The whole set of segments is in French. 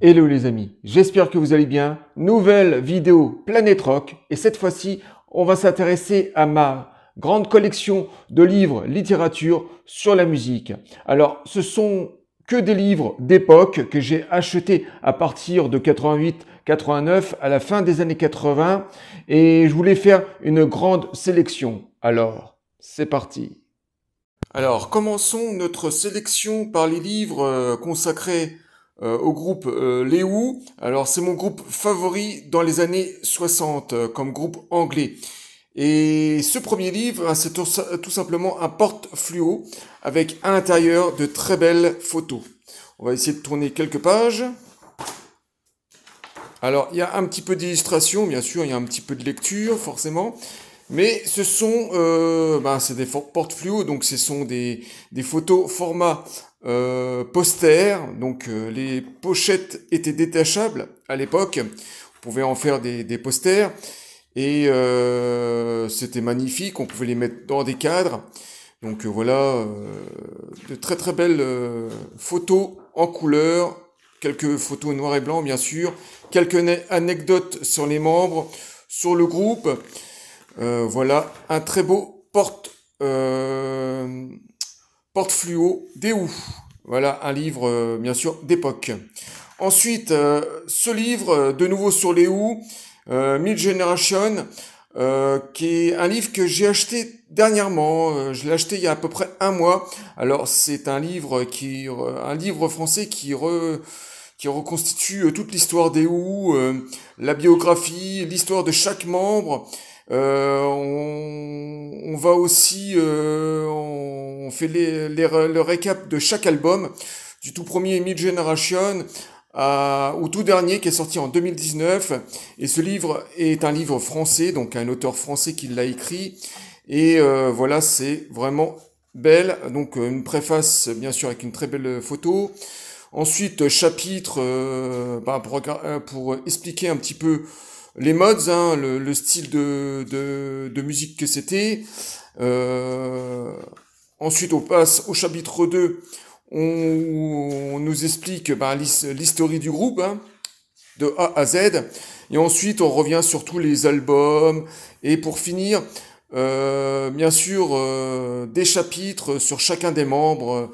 Hello les amis, j'espère que vous allez bien. Nouvelle vidéo Planète Rock et cette fois-ci, on va s'intéresser à ma grande collection de livres littérature sur la musique. Alors, ce sont que des livres d'époque que j'ai achetés à partir de 88-89 à la fin des années 80 et je voulais faire une grande sélection. Alors, c'est parti. Alors, commençons notre sélection par les livres consacrés au groupe Les Who. Alors, c'est mon groupe favori dans les années 60, comme groupe anglais. Et ce premier livre, c'est tout simplement un porte-fluo avec à l'intérieur de très belles photos. On va essayer de tourner quelques pages. Alors, il y a un petit peu d'illustration, bien sûr, il y a un petit peu de lecture, forcément. Mais ce sont, c'est des porte-fluo, donc ce sont des photos format poster. Donc les pochettes étaient détachables à l'époque. On pouvait en faire des posters et c'était magnifique. On pouvait les mettre dans des cadres. Donc voilà, de très très belles photos en couleur. Quelques photos noir et blanc, bien sûr. Quelques anecdotes sur les membres, sur le groupe. Voilà, un très beau porte-fluo des Who. Voilà, un livre, bien sûr, d'époque. Ensuite, ce livre, de nouveau sur les Who, Mid-Generation, qui est un livre que j'ai acheté dernièrement. Je l'ai acheté il y a à peu près un mois. Alors, c'est un livre français qui reconstitue toute l'histoire des Who, la biographie, l'histoire de chaque membre. On va aussi, on fait le récap de chaque album, du tout premier Mid-Generation au tout dernier qui est sorti en 2019. Et ce livre est un livre français, donc un auteur français qui l'a écrit. Et voilà, c'est vraiment belle. Donc une préface, bien sûr, avec une très belle photo. Ensuite, chapitre pour expliquer un petit peu les mods, hein, le style de musique que c'était. Ensuite, on passe au chapitre 2. On nous explique l'histoire du groupe, hein, de A à Z. Et ensuite, on revient sur tous les albums. Et pour finir, bien sûr, des chapitres sur chacun des membres.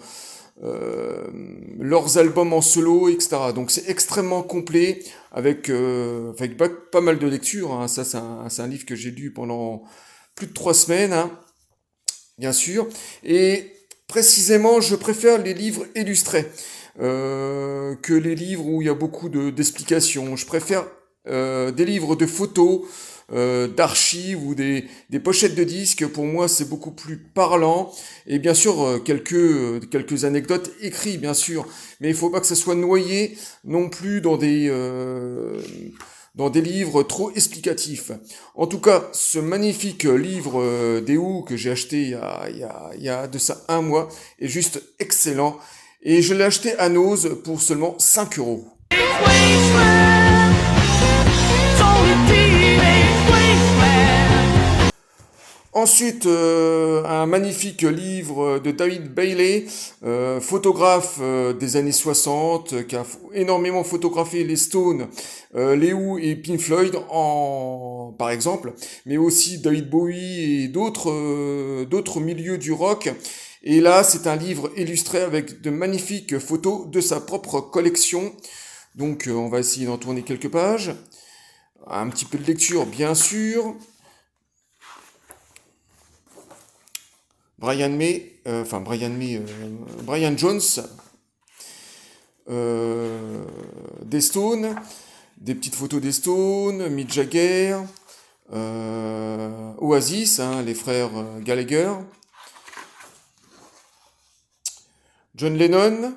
Leurs albums en solo, etc. Donc c'est extrêmement complet avec pas mal de lectures. Hein. Ça, c'est un livre que j'ai lu pendant plus de 3 semaines, hein, bien sûr. Et précisément, je préfère les livres illustrés que les livres où il y a beaucoup d'explications. Je préfère des livres de photos, d'archives ou des pochettes de disques. Pour moi, c'est beaucoup plus parlant. Et bien sûr, quelques anecdotes écrites, bien sûr. Mais il faut pas que ça soit noyé non plus dans des livres trop explicatifs. En tout cas, ce magnifique livre des Who que j'ai acheté il y a de ça un mois est juste excellent. Et je l'ai acheté à Nose pour seulement 5 €. Ensuite, un magnifique livre de David Bailey, photographe des années 60, qui a énormément photographié les Stones, les Who et Pink Floyd, par exemple, mais aussi David Bowie et d'autres milieux du rock. Et là, c'est un livre illustré avec de magnifiques photos de sa propre collection. Donc, on va essayer d'en tourner quelques pages. Un petit peu de lecture, bien sûr. Brian Jones, des Stones, des petites photos des Stones, Mick Jagger, Oasis, hein, les frères Gallagher, John Lennon.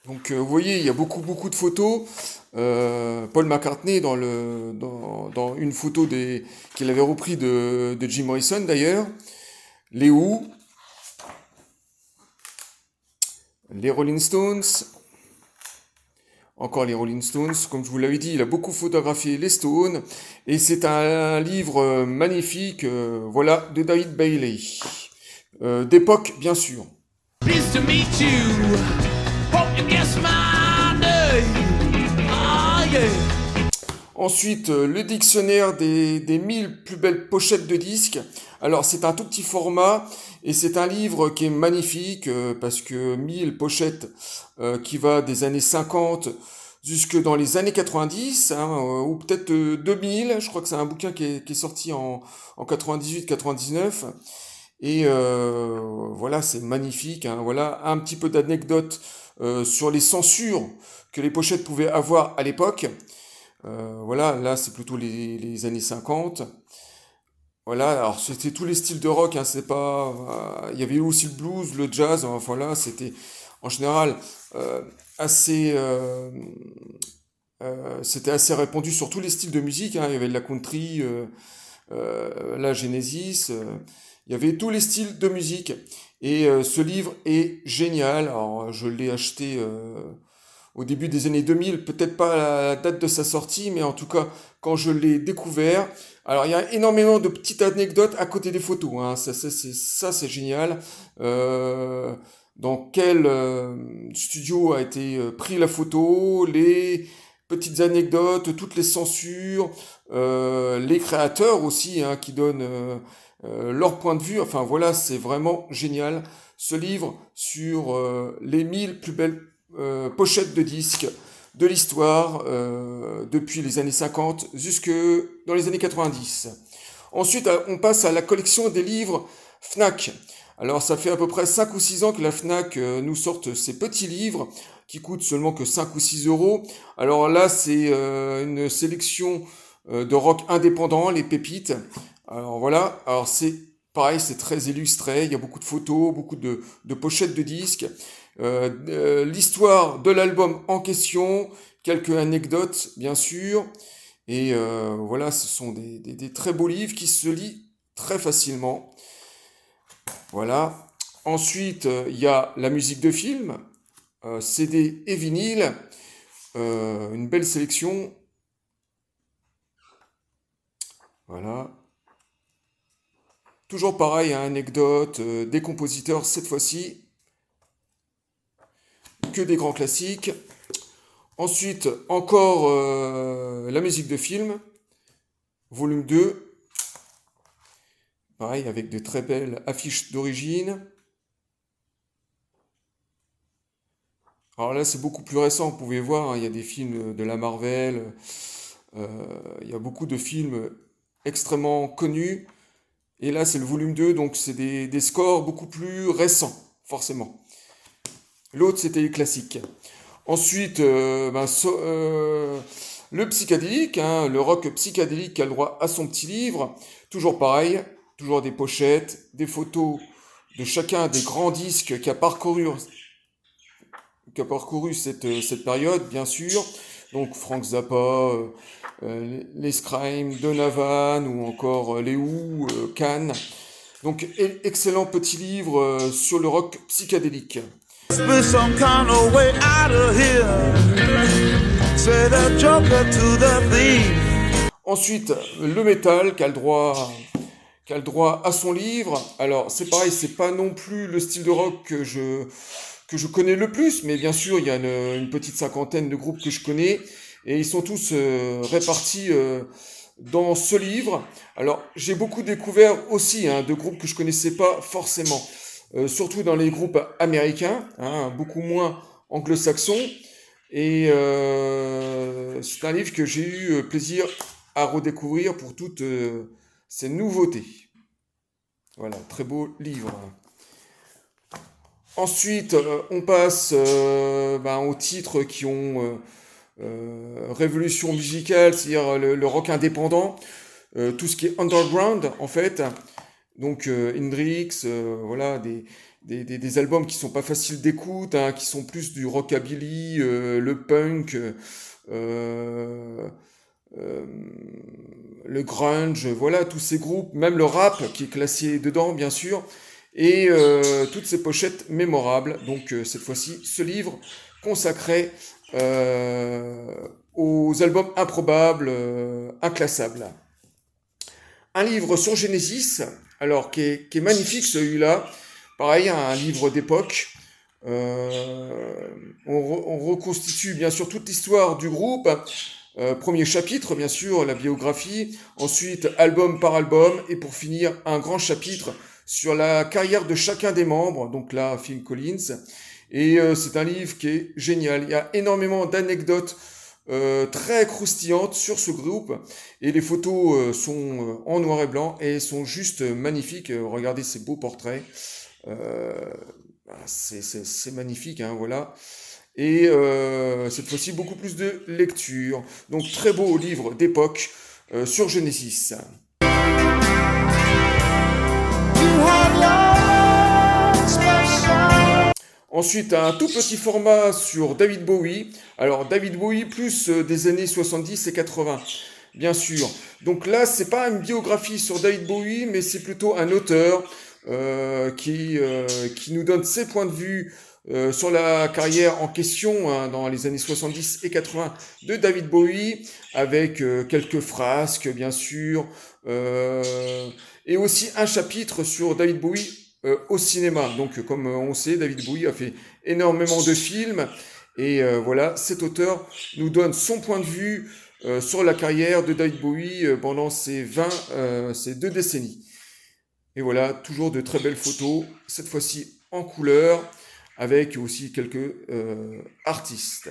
Donc vous voyez, il y a beaucoup de photos. Paul McCartney dans une photo qu'il avait repris de Jim Morrison d'ailleurs. Les Who, les Rolling Stones, encore les Rolling Stones, comme je vous l'avais dit, il a beaucoup photographié les Stones, et c'est un livre magnifique, voilà, de David Bailey, d'époque bien sûr. Pleased to meet you. Hope you guess my name. Ensuite, le dictionnaire des 1000 plus belles pochettes de disques. Alors, c'est un tout petit format et c'est un livre qui est magnifique parce que 1000 pochettes qui va des années 50 jusque dans les années 90 hein, ou peut-être 2000. Je crois que c'est un bouquin qui est sorti en 98-99. Et voilà, c'est magnifique. Hein. Voilà un petit peu d'anecdotes sur les censures que les pochettes pouvaient avoir à l'époque. Voilà, là c'est plutôt les années 50. Voilà, alors c'était tous les styles de rock, hein, c'est pas. Il y avait aussi le blues, le jazz, enfin là c'était en général euh, assez. C'était assez répandu sur tous les styles de musique, hein. Il y avait de la country, la Genesis, il y avait tous les styles de musique. Et ce livre est génial. Alors je l'ai acheté au début des années 2000, peut-être pas à la date de sa sortie, mais en tout cas, quand je l'ai découvert, alors il y a énormément de petites anecdotes à côté des photos, hein. Ça, c'est génial. Euh, dans quel studio a été pris la photo, les petites anecdotes, toutes les censures, les créateurs aussi, hein, qui donnent leur point de vue. Enfin voilà, c'est vraiment génial. Ce livre sur les 1000 plus belles pochettes de disques de l'histoire depuis les années 50 jusque dans les années 90. Ensuite, on passe à la collection des livres Fnac. Alors, ça fait à peu près 5 ou 6 ans que la Fnac nous sorte ces petits livres qui coûtent seulement que 5 ou 6 euros. Alors là, c'est une sélection de rock indépendant, les pépites. Alors voilà, alors c'est pareil, c'est très illustré, il y a beaucoup de photos, beaucoup de pochettes de disques, l'histoire de l'album en question, quelques anecdotes bien sûr, et voilà, ce sont des très beaux livres qui se lisent très facilement. Voilà. Ensuite, il y a la musique de film, CD et vinyle, une belle sélection. Voilà. Toujours pareil, hein, anecdote, des compositeurs cette fois-ci, que des grands classiques. Ensuite, encore la musique de film, volume 2, pareil, avec de très belles affiches d'origine. Alors là, c'est beaucoup plus récent, vous pouvez voir, hein, il y a des films de la Marvel, il y a beaucoup de films extrêmement connus. Et là, c'est le volume 2, donc c'est des scores beaucoup plus récents, forcément. L'autre, c'était les classiques. Ensuite, le psychédélique, hein, le rock psychédélique qui a le droit à son petit livre. Toujours pareil, toujours des pochettes, des photos de chacun des grands disques qui a parcouru cette période, bien sûr. Donc Frank Zappa, les Scrime, Donovan ou encore les Who, Can. Donc excellent petit livre sur le rock psychédélique. Ensuite, le métal qui a le droit à son livre. Alors c'est pareil, c'est pas non plus le style de rock que je connais le plus, mais bien sûr il y a une petite cinquantaine de groupes que je connais et ils sont tous répartis dans ce livre. Alors j'ai beaucoup découvert aussi hein, de groupes que je connaissais pas forcément. Surtout dans les groupes américains, hein, beaucoup moins anglo-saxons. Et c'est un livre que j'ai eu plaisir à redécouvrir pour toutes ces nouveautés. Voilà, très beau livre. Ensuite, on passe aux titres qui ont révolution musicale, c'est-à-dire le rock indépendant, tout ce qui est underground en fait. Donc Hendrix, voilà, des albums qui sont pas faciles d'écoute, hein, qui sont plus du rockabilly, le punk, euh, euh, le grunge, voilà, tous ces groupes, même le rap qui est classé dedans, bien sûr, et toutes ces pochettes mémorables. Donc cette fois-ci, ce livre consacré aux albums improbables, inclassables. Un livre sur Genesis, alors qui est magnifique celui-là. Pareil, un livre d'époque. On reconstitue bien sûr toute l'histoire du groupe. Premier chapitre, bien sûr, la biographie. Ensuite, album par album. Et pour finir, un grand chapitre sur la carrière de chacun des membres. Donc là, Phil Collins. Et c'est un livre qui est génial. Il y a énormément d'anecdotes très croustillantes sur ce groupe. Et les photos sont en noir et blanc et sont juste magnifiques. Regardez ces beaux portraits. C'est magnifique, hein, voilà. Et cette fois-ci, beaucoup plus de lecture. Donc, très beau livre d'époque sur Genesis. Ensuite, un tout petit format sur David Bowie. Alors, David Bowie plus des années 70 et 80, bien sûr. Donc là, c'est pas une biographie sur David Bowie, mais c'est plutôt un auteur qui nous donne ses points de vue sur la carrière en question, hein, dans les années 70 et 80 de David Bowie, avec quelques frasques, bien sûr, et aussi un chapitre sur David Bowie au cinéma. Donc, comme on sait, David Bowie a fait énormément de films, et voilà, cet auteur nous donne son point de vue sur la carrière de David Bowie pendant ces 2 décennies. Et voilà, toujours de très belles photos, cette fois-ci en couleur, avec aussi quelques artistes.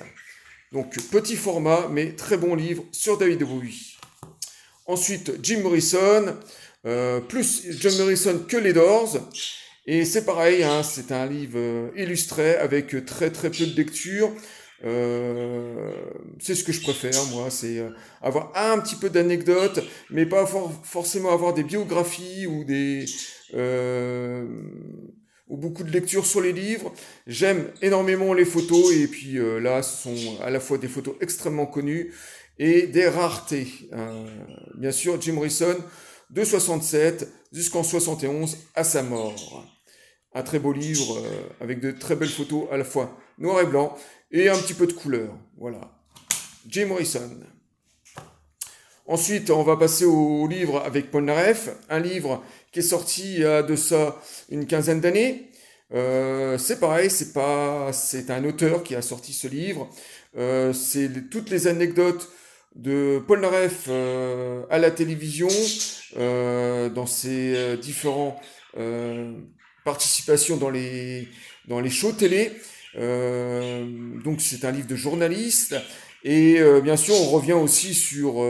Donc, petit format, mais très bon livre sur David Bowie. Ensuite, Jim Morrison, plus Jim Morrison que les Doors. Et c'est pareil, hein, c'est un livre illustré avec très très peu de lecture. C'est ce que je préfère, moi, c'est avoir un petit peu d'anecdotes, mais pas forcément avoir des biographies ou ou beaucoup de lectures sur les livres. J'aime énormément les photos, et puis là, ce sont à la fois des photos extrêmement connues et des raretés. Bien sûr, Jim Morrison, de 67 jusqu'en 71, à sa mort. Un très beau livre avec de très belles photos à la fois noir et blanc et un petit peu de couleur. Voilà. Jim Morrison. Ensuite, on va passer au livre avec Paul Naref, un livre qui est sorti il y a de ça une quinzaine d'années. C'est pareil, c'est un auteur qui a sorti ce livre. C'est toutes les anecdotes de Paul Naref à la télévision, dans ses différents participations dans les shows télé. Donc c'est un livre de journaliste. Et bien sûr, on revient aussi sur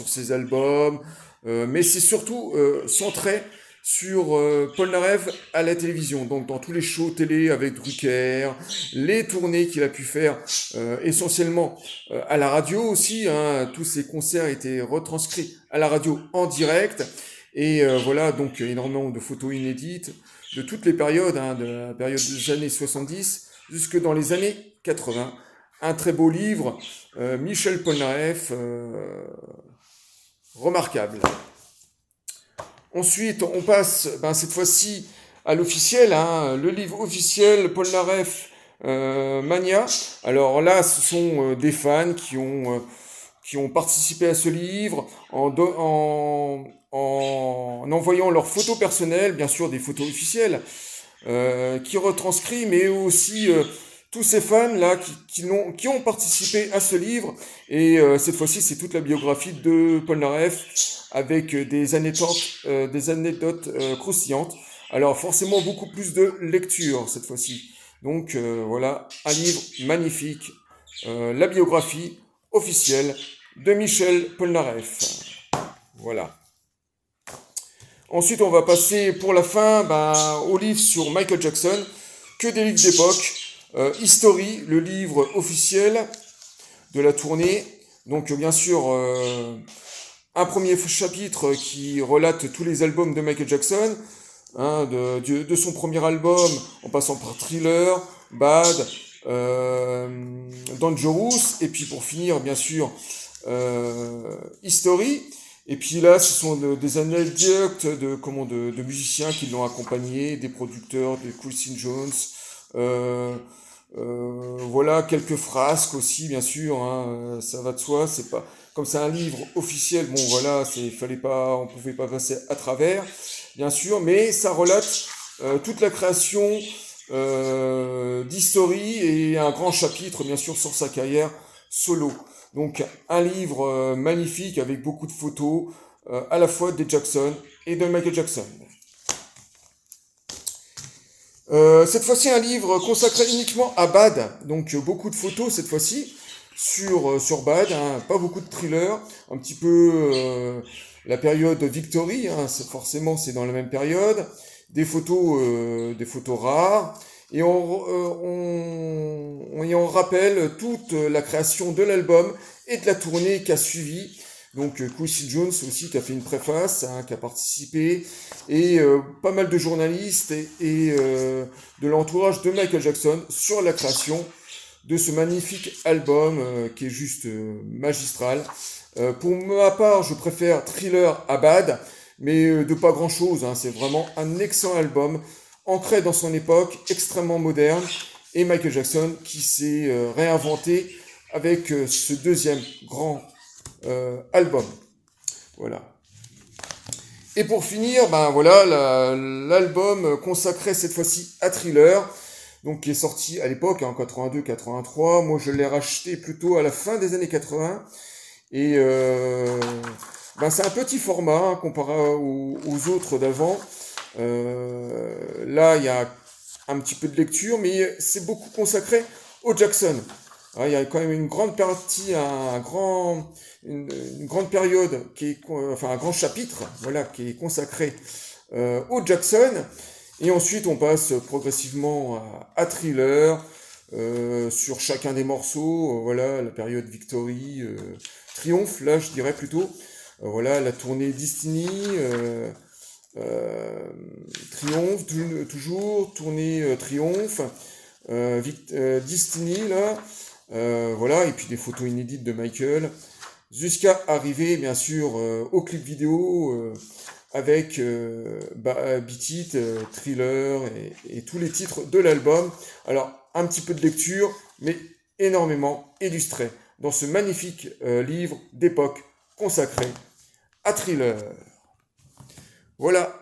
ses albums, mais c'est surtout centré sur Paul Naref à la télévision, donc dans tous les shows télé avec Drucker, les tournées qu'il a pu faire essentiellement à la radio aussi, hein, tous ses concerts étaient retranscrits à la radio en direct, et voilà, donc énormément de photos inédites de toutes les périodes, hein, de la période des années 70 jusque dans les années 80. Un très beau livre, Michel Polnareff, remarquable. Ensuite, on passe cette fois-ci à l'officiel, hein, le livre officiel Polnareff Mania. Alors là, ce sont des fans qui ont participé à ce livre en envoyant leurs photos personnelles, bien sûr des photos officielles, qui retranscrit, mais aussi tous ces fans là qui ont participé à ce livre. Et cette fois-ci, c'est toute la biographie de Polnareff avec des anecdotes croustillantes. Alors forcément beaucoup plus de lecture cette fois-ci. Donc voilà, un livre magnifique, la biographie officielle de Michel Polnareff. Voilà. Ensuite, on va passer pour la fin au livre sur Michael Jackson, que des livres d'époque. History, le livre officiel de la tournée. Donc bien sûr, un premier chapitre qui relate tous les albums de Michael Jackson, hein, de son premier album, en passant par Thriller, Bad, Dangerous, et puis pour finir, bien sûr, History. Et puis là, ce sont des anecdotes de musiciens qui l'ont accompagné, des producteurs, de Quincy Jones, voilà, quelques frasques aussi, bien sûr, hein, ça va de soi, c'est pas, comme c'est un livre officiel, bon voilà, on pouvait pas passer à travers, bien sûr, mais ça relate toute la création d'History et un grand chapitre, bien sûr, sur sa carrière solo. Donc un livre magnifique avec beaucoup de photos, à la fois des Jackson et de Michael Jackson. Cette fois-ci un livre consacré uniquement à Bad, donc beaucoup de photos cette fois-ci sur Bad, hein, pas beaucoup de thrillers, un petit peu la période Victory, hein, forcément c'est dans la même période, des photos rares, et on rappelle toute la création de l'album et de la tournée qui a suivi. Donc Quincy Jones aussi qui a fait une préface, hein, qui a participé, et pas mal de journalistes et de l'entourage de Michael Jackson sur la création de ce magnifique album qui est juste magistral. Pour ma part, je préfère Thriller à Bad, mais de pas grand-chose, hein, c'est vraiment un excellent album, ancré dans son époque, extrêmement moderne, et Michael Jackson qui s'est réinventé avec ce deuxième grand album. Voilà. Et pour finir, ben voilà, l'album consacré cette fois-ci à Thriller, donc qui est sorti à l'époque, en 82-83. Moi, je l'ai racheté plutôt à la fin des années 80. Et ben c'est un petit format hein, comparé aux autres d'avant. Là, il y a un petit peu de lecture, mais c'est beaucoup consacré au Jackson. Il y a quand même une grande partie, une grande période un grand chapitre, voilà, qui est consacré au Jackson. Et ensuite, on passe progressivement à Thriller sur chacun des morceaux. Voilà, la période Victory, Triomphe, là, je dirais plutôt. Voilà, la tournée Destiny, Triomphe, toujours tournée Triomphe, Destiny là. Voilà, et puis des photos inédites de Michael, jusqu'à arriver bien sûr au clip vidéo avec Beat It, Thriller et tous les titres de l'album. Alors un petit peu de lecture, mais énormément illustré dans ce magnifique livre d'époque consacré à Thriller. Voilà.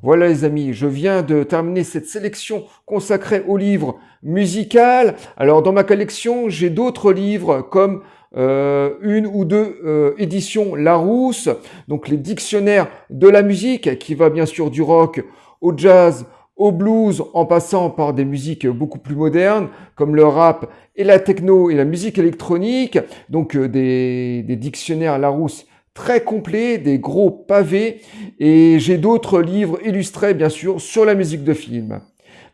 Voilà les amis, je viens de terminer cette sélection consacrée au livre musical. Alors dans ma collection, j'ai d'autres livres comme une ou deux éditions Larousse, donc les dictionnaires de la musique qui va bien sûr du rock au jazz, au blues, en passant par des musiques beaucoup plus modernes comme le rap et la techno et la musique électronique, donc des dictionnaires Larousse très complet, des gros pavés, et j'ai d'autres livres illustrés, bien sûr, sur la musique de film.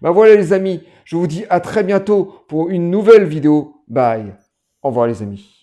Ben voilà les amis, je vous dis à très bientôt pour une nouvelle vidéo. Bye. Au revoir les amis.